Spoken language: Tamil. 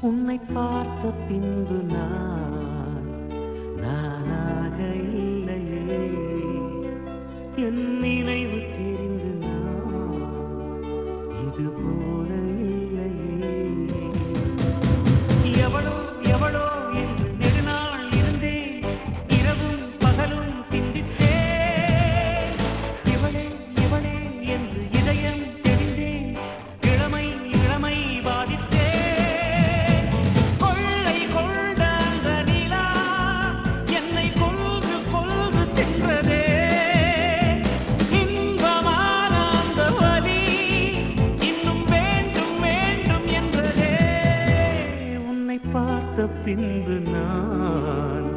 உன்னை பார்த்த பின்பு நானாக இல்லையே, என் நினைவு தெரிந்து இது போல இல்லையே. எவளோ எவளோ என்று நெடுநாள் இருந்தேன், இரவும் பகலும் சிந்தித்தேன். இவளே இவளே என்று இதயம் தெரிந்தேன், இளமை இளமை பாதித்தேன். கொள்ளை கொண்ட அந்த நிலா என்னை கொல்கு கொல்கு தின்றதே. இன்பமான அந்த வலி இன்னும் வேண்டும் வேண்டும் என்றதே. உன்னை பார்த்த பின்பு நான்